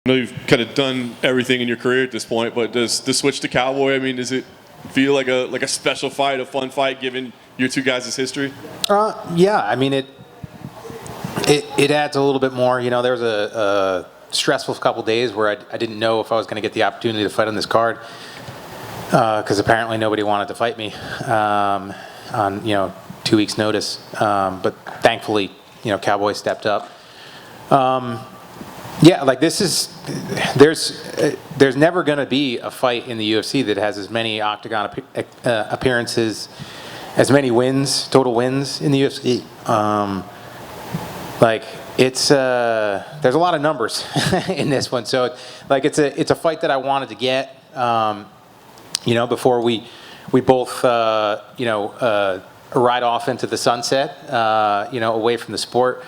I know you've kind of done everything in your career at this point, but does the switch to Cowboy, I mean, does it feel like a special fight, a fun fight, given your two guys' history? Yeah, I mean, it adds a little bit more. You know, there was a stressful couple days where I didn't know if I was going to get the opportunity to fight on this card, because apparently nobody wanted to fight me on 2 weeks' notice. But thankfully, Cowboy stepped up. Yeah, like there's never going to be a fight in the UFC that has as many octagon appearances, as many wins, total wins in the UFC. There's a lot of numbers in this one, so it's a fight that I wanted to get, before we both ride off into the sunset, away from the sport.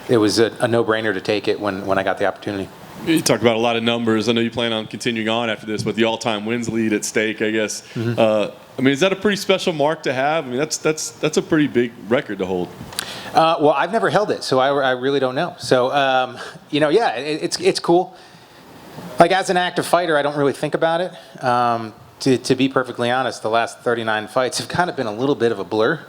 It was a no-brainer to take it when I got the opportunity. You talked about a lot of numbers. I know you plan on continuing on after this, but the all-time wins lead at stake, I guess. Mm-hmm. I mean, is that a pretty special mark to have? I mean, that's a pretty big record to hold. Well, I've never held it, so I really don't know. So, it's cool. Like, as an active fighter, I don't really think about it. To be perfectly honest, the last 39 fights have kind of been a little bit of a blur.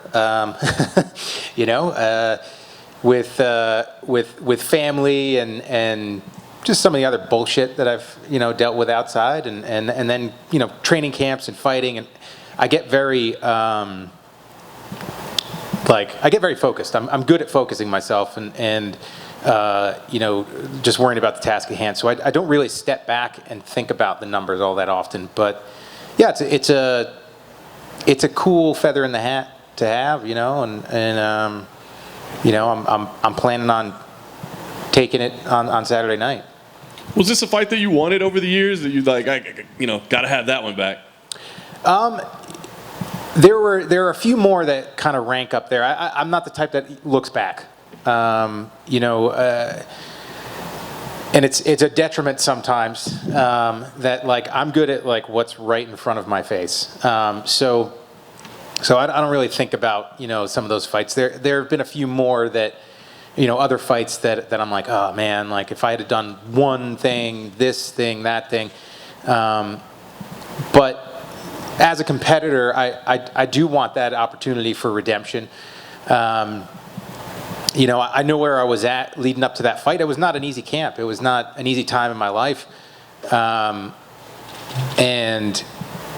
With family and just some of the other bullshit that I've dealt with outside, and then training camps and fighting, and I get very focused. I'm good at focusing myself and just worrying about the task at hand. So I don't really step back and think about the numbers all that often. But yeah, it's a cool feather in the hat to have, I'm planning on taking it on Saturday night. Was this a fight that you wanted over the years that you got to have that one back? There are a few more that kind of rank up there. I'm not the type that looks back, and it's a detriment sometimes, that I'm good at what's right in front of my face. So I don't really think about some of those fights. There have been a few more that other fights that I'm like, oh man, if I had done one thing, this thing, that thing. But as a competitor, I do want that opportunity for redemption. I know where I was at leading up to that fight. It was not an easy camp. It was not an easy time in my life. I'm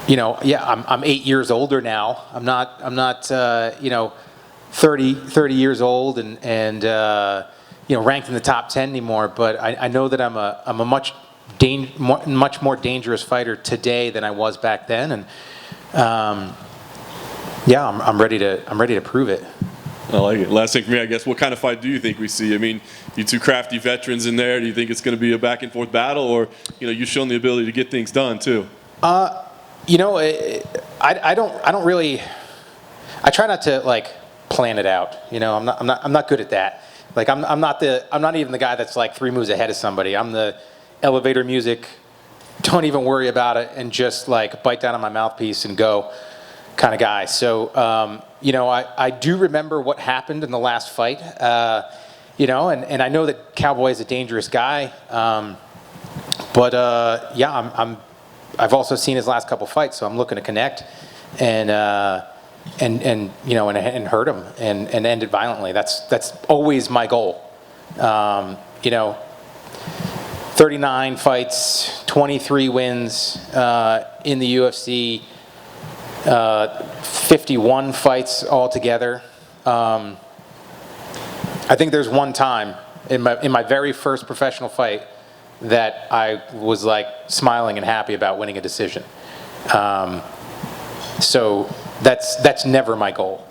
8 years older now. I'm not 30 years old and ranked in the top 10 anymore. But I know that I'm a much more dangerous fighter today than I was back then, and I'm ready to prove it. I like it. Last thing for me, I guess, what kind of fight do you think we see? I mean, you two crafty veterans in there. Do you think it's going to be a back and forth battle, or you've shown the ability to get things done too? I don't really. I try not to plan it out. I'm not good at that. I'm not even the guy that's 3 moves ahead of somebody. I'm the elevator music, don't even worry about it, and just bite down on my mouthpiece and go kind of guy. So I do remember what happened in the last fight, and I know that Cowboy is a dangerous guy, I've also seen his last couple fights, so I'm looking to connect and hurt him and end it violently. That's always my goal. 39 fights, 23 wins in the UFC, 51 fights altogether. I think there's one time in my very first professional fight that I was smiling and happy about winning a decision. So that's never my goal.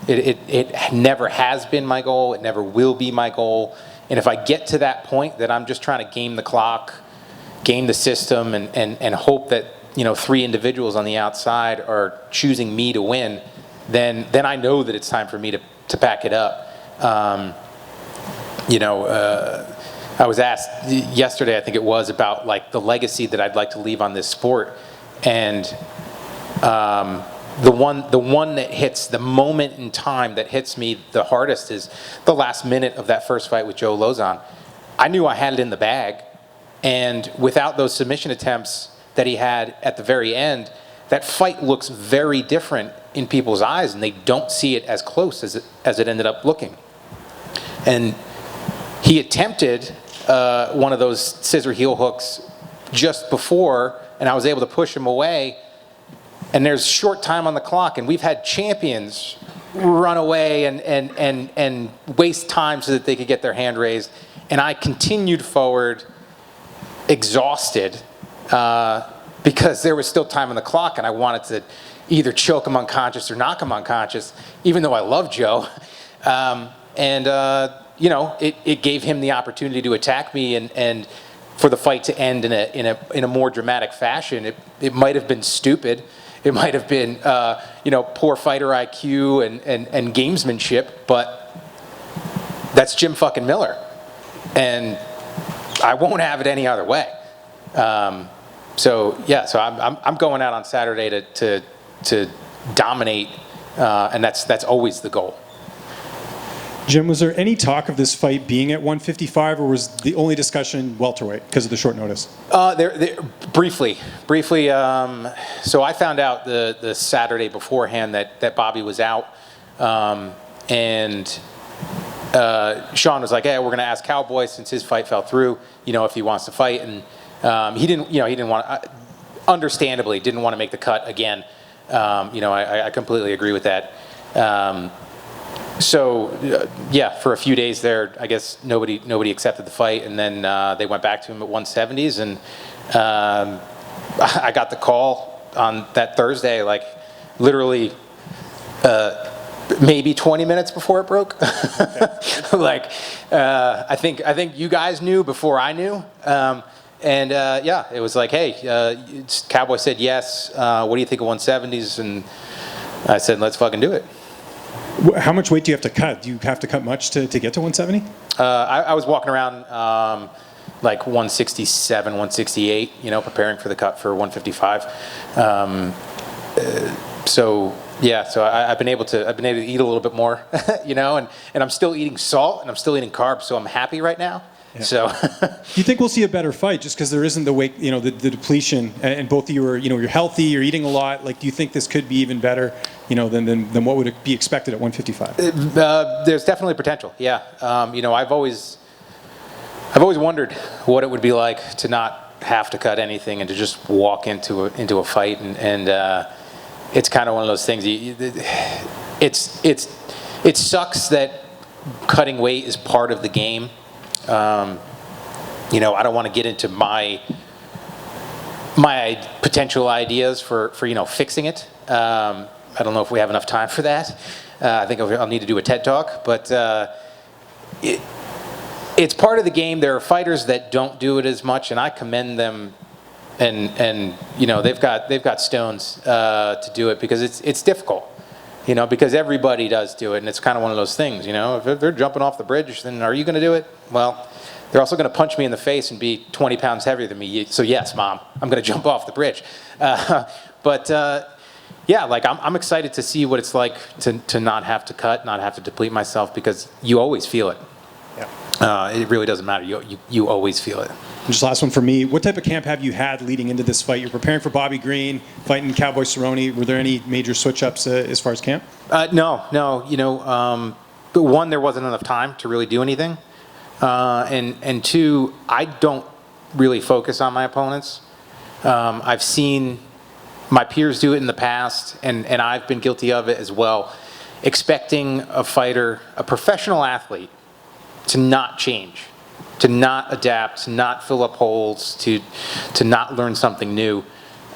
It never has been my goal. It never will be my goal. And if I get to that point that I'm just trying to game the clock, game the system, and hope that 3 individuals on the outside are choosing me to win, then I know that it's time for me to pack it up. I was asked yesterday, I think it was, about the legacy that I'd like to leave on this sport, and the one that hits, the moment in time that hits me the hardest is the last minute of that first fight with Joe Lozon. I knew I had it in the bag, and without those submission attempts that he had at the very end, that fight looks very different in people's eyes, and they don't see it as close as it ended up looking. And he attempted one of those scissor heel hooks just before, and I was able to push him away. And there's short time on the clock, and we've had champions run away and waste time so that they could get their hand raised. And I continued forward, exhausted, because there was still time on the clock, and I wanted to either choke him unconscious or knock him unconscious, even though I love Joe. You know, it gave him the opportunity to attack me, and for the fight to end in a more dramatic fashion. It might have been stupid. It might have been, you know, poor fighter IQ and gamesmanship, but that's Jim fucking Miller. And I won't have it any other way. So I'm going out on Saturday to dominate, and that's always the goal. Jim, was there any talk of this fight being at 155, or was the only discussion welterweight because of the short notice? Briefly. So I found out the Saturday beforehand that Bobby was out, and Sean was like, "Hey, we're going to ask Cowboy, since his fight fell through, you know, if he wants to fight." And he didn't want, understandably, didn't want to make the cut again. You know, I completely agree with that. For a few days there, I guess nobody accepted the fight, and then they went back to him at 170s, and I got the call on that Thursday, like literally maybe 20 minutes before it broke. Like I think you guys knew before I knew, it was like, hey, Cowboy said yes. What do you think of 170s? And I said, let's fucking do it. How much weight do you have to cut? Do you have to cut much to get to 170? I was walking around like 167, 168, you know, preparing for the cut for 155. So I've been able to eat a little bit more, you know, and I'm still eating salt and I'm still eating carbs, so I'm happy right now. Yeah. So, do you think we'll see a better fight just because there isn't the weight, you know, the depletion, and both of you are, you know, you're healthy, you're eating a lot. Like, do you think this could be even better, you know, than what would be expected at 155? There's definitely potential. Yeah. You know, I've always wondered what it would be like to not have to cut anything and to just walk into a fight, and it's kind of one of those things. It sucks that cutting weight is part of the game. You know, I don't want to get into my potential ideas for you know, fixing it. I don't know if we have enough time for that. I think I'll need to do a TED Talk, but it's part of the game. There are fighters that don't do it as much, and I commend them. And you know, they've got stones to do it, because it's difficult. You know, because everybody does do it, and it's kind of one of those things, you know. If they're jumping off the bridge, then are you going to do it? Well, they're also going to punch me in the face and be 20 pounds heavier than me. So yes, Mom, I'm going to jump off the bridge. Yeah, like I'm excited to see what it's like to not have to cut, not have to deplete myself, because you always feel it. Yeah. It really doesn't matter. You always feel it. Just last one for me. What type of camp have you had leading into this fight? You're preparing for Bobby Green, fighting Cowboy Cerrone. Were there any major switch-ups as far as camp? No. You know, but one, there wasn't enough time to really do anything. And two, I don't really focus on my opponents. I've seen my peers do it in the past, and I've been guilty of it as well. Expecting a fighter, a professional athlete, to not change, to not adapt, to not fill up holes, to not learn something new,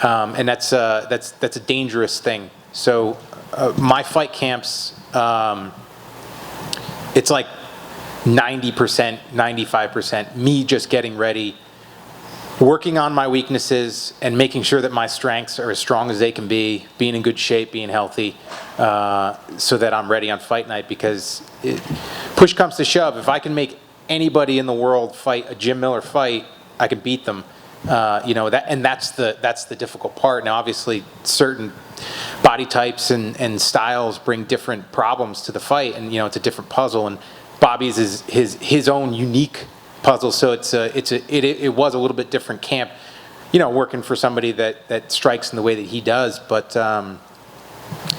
and that's a dangerous thing. So my fight camps, it's like 90%, 95% me just getting ready, working on my weaknesses, and making sure that my strengths are as strong as they can be, being in good shape, being healthy, so that I'm ready on fight night. Because push comes to shove, if I can make anybody in the world fight a Jim Miller fight, I can beat them. You know, that's the difficult part. Now, obviously, certain body body types and styles bring different problems to the fight, and it's a different puzzle. And Bobby's is his own unique puzzle, so it was a little bit different camp, working for somebody that strikes in the way that he does, but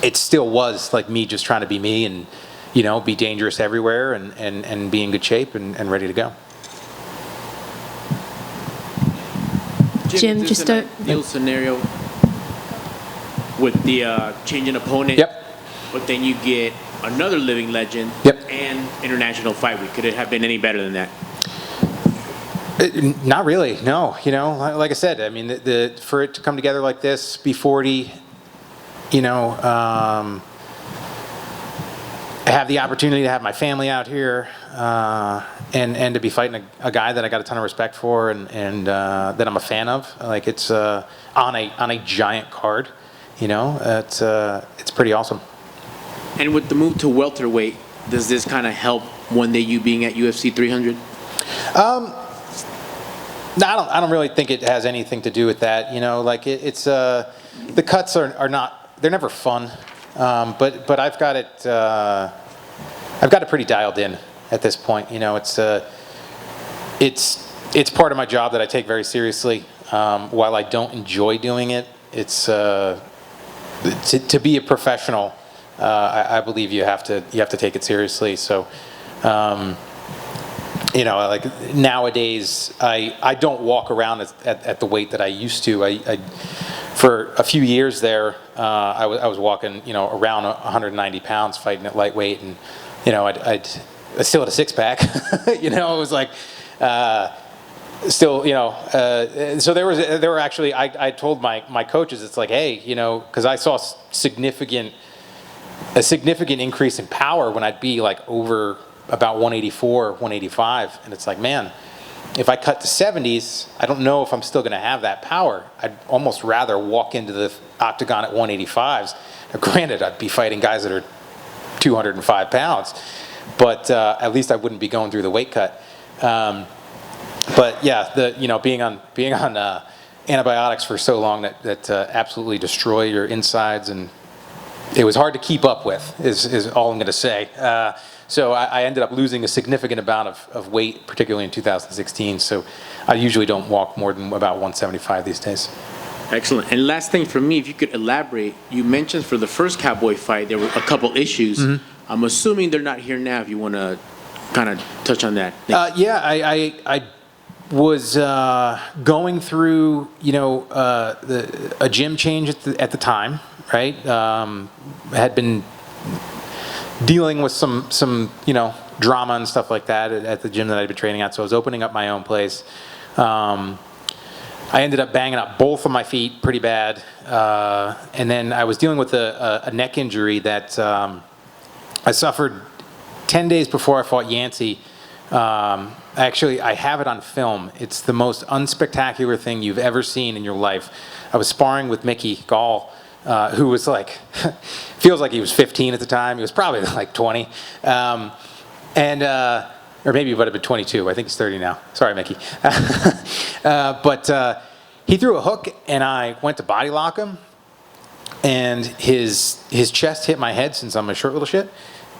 it still was like me just trying to be me and be dangerous everywhere and be in good shape and ready to go. Jim, just a ideal scenario with the changing opponent. Yep. But then you get another living legend. Yep. And international fight week. Could it have been any better than that? Not really, no. Like I said, I mean, for it to come together like this, be 40, have the opportunity to have my family out here, and to be fighting a guy that I got a ton of respect for and that I'm a fan of. Like, it's on a giant card, it's pretty awesome. And with the move to welterweight, does this kind of help one day you being at UFC 300? No, I don't really think it has anything to do with that. Like it's the cuts are not, they're never fun, but I've got it pretty dialed in at this point. It's part of my job that I take very seriously. While I don't enjoy doing it, it's to be a professional. I believe you have to take it seriously. So. Like nowadays, I don't walk around at the weight that I used to. I for a few years there, I was walking, around 190 pounds fighting at lightweight, and I still had a six pack. It was like still, so there were actually, I told my coaches, it's like, hey, because I saw a significant increase in power when I'd be like over about 184, 185, and it's like, man, if I cut to 70s, I don't know if I'm still going to have that power. I'd almost rather walk into the octagon at 185s. Now, granted, I'd be fighting guys that are 205 pounds, but at least I wouldn't be going through the weight cut. But yeah, being on antibiotics for so long that absolutely destroy your insides, and it was hard to keep up with, is all I'm going to say. So I ended up losing a significant amount of weight, particularly in 2016. So I usually don't walk more than about 175 these days. Excellent. And last thing for me, if you could elaborate, you mentioned for the first Cowboy fight, there were a couple issues. Mm-hmm. I'm assuming they're not here now, if you want to kind of touch on that. Yeah, I was going through, a gym change at the time, right? Had been dealing with some drama and stuff like that at the gym that I'd been training at. So I was opening up my own place. I ended up banging up both of my feet pretty bad. And then I was dealing with a neck injury that I suffered 10 days before I fought Yancey. Actually, I have it on film. It's the most unspectacular thing you've ever seen in your life. I was sparring with Mickey Gall, who was like, feels like he was 15 at the time. He was probably like 20. Or maybe he would have been 22. I think he's 30 now. Sorry, Mickey. But he threw a hook, and I went to body lock him, and his chest hit my head since I'm a short little shit.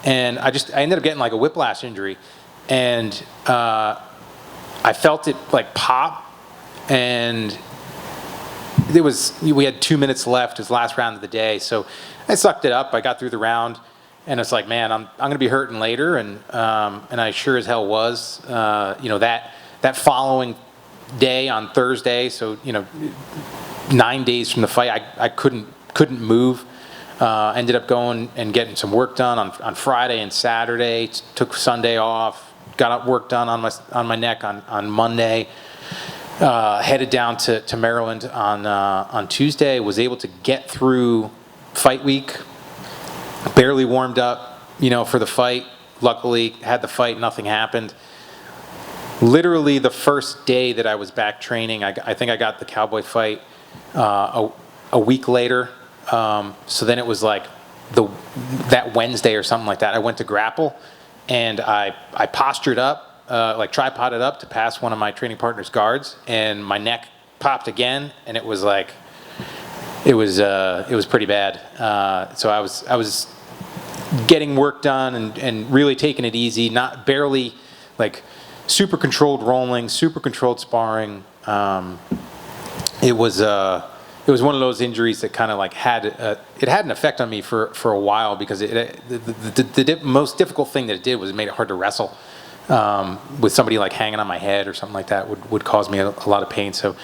And I ended up getting like a whiplash injury. And I felt it like pop, and we had 2 minutes left, it was the last round of the day, so I sucked it up. I got through the round, and it's like, man, I'm going to be hurting later, and I sure as hell was. That following day on Thursday, so 9 days from the fight, I couldn't move. Ended up going and getting some work done on Friday and Saturday. Took Sunday off. Got work done on my neck on Monday. Headed down to Maryland on Tuesday. Was able to get through fight week. Barely warmed up, for the fight. Luckily, had the fight. Nothing happened. Literally the first day that I was back training, I think I got the Cowboy fight a week later. So then it was like that Wednesday or something like that. I went to grapple, and I postured up, like tripoded up to pass one of my training partner's guards, and my neck popped again, and it was like it was pretty bad. So I was getting work done and really taking it easy, not barely like super controlled rolling, super controlled sparring. It was one of those injuries that kind of like had an effect on me for a while, because the most difficult thing that it did was it made it hard to wrestle with somebody like hanging on my head or something like that would cause me a lot of pain. So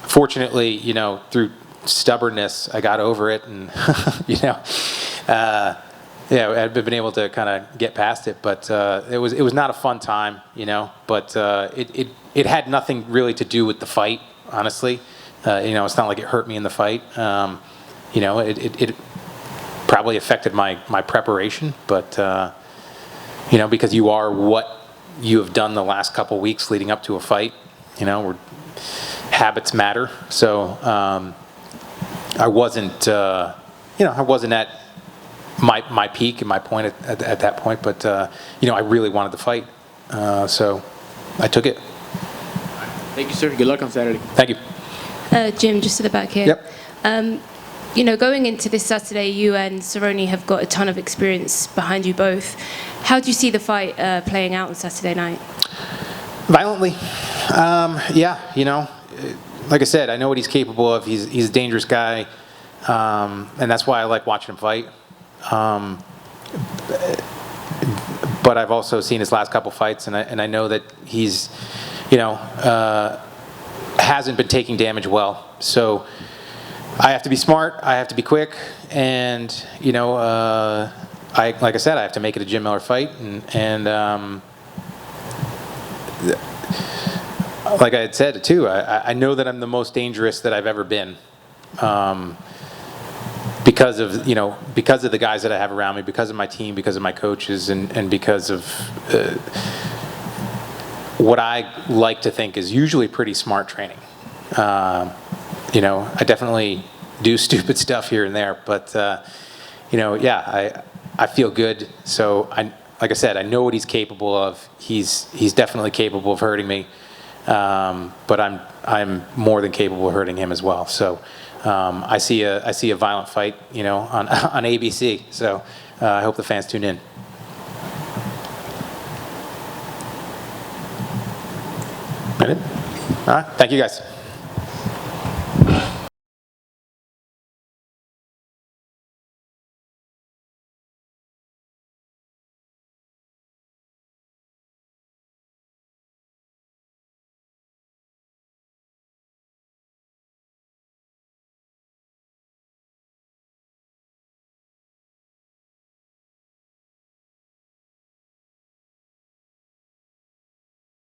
fortunately, you know, through stubbornness, I got over it, and you know, yeah, I've been able to kind of get past it. But it was not a fun time, you know. But it had nothing really to do with the fight, honestly. You know, it's not like it hurt me in the fight. You know, it probably affected my preparation, but you know, because you are what you have done the last couple weeks leading up to a fight, you know, habits matter. So I wasn't, you know, I wasn't at my peak and my point at that point, but you know, I really wanted to fight, so I took it. Thank you, sir. Good luck on Saturday. Thank you. Jim, just to the back here. Yep. You know, going into this Saturday, you and Cerrone have got a ton of experience behind you both. How do you see the fight playing out on Saturday night? Violently. Yeah, you know, like I said, I know what he's capable of. He's a dangerous guy, and that's why I like watching him fight. But I've also seen his last couple fights, and I know that he's, you know, hasn't been taking damage well. So I have to be smart, I have to be quick, and you know, like I said, I have to make it a Jim Miller fight, and like I had said too, I know that I'm the most dangerous that I've ever been, because of, you know, because of the guys that I have around me, because of my team, because of my coaches, and because of what I like to think is usually pretty smart training. You know, I definitely do stupid stuff here and there, but you know, yeah, I feel good. So like I said, I know what he's capable of. He's definitely capable of hurting me, but I'm more than capable of hurting him as well. So I see a violent fight, you know, on ABC. So I hope the fans tune in. All right. Thank you, guys.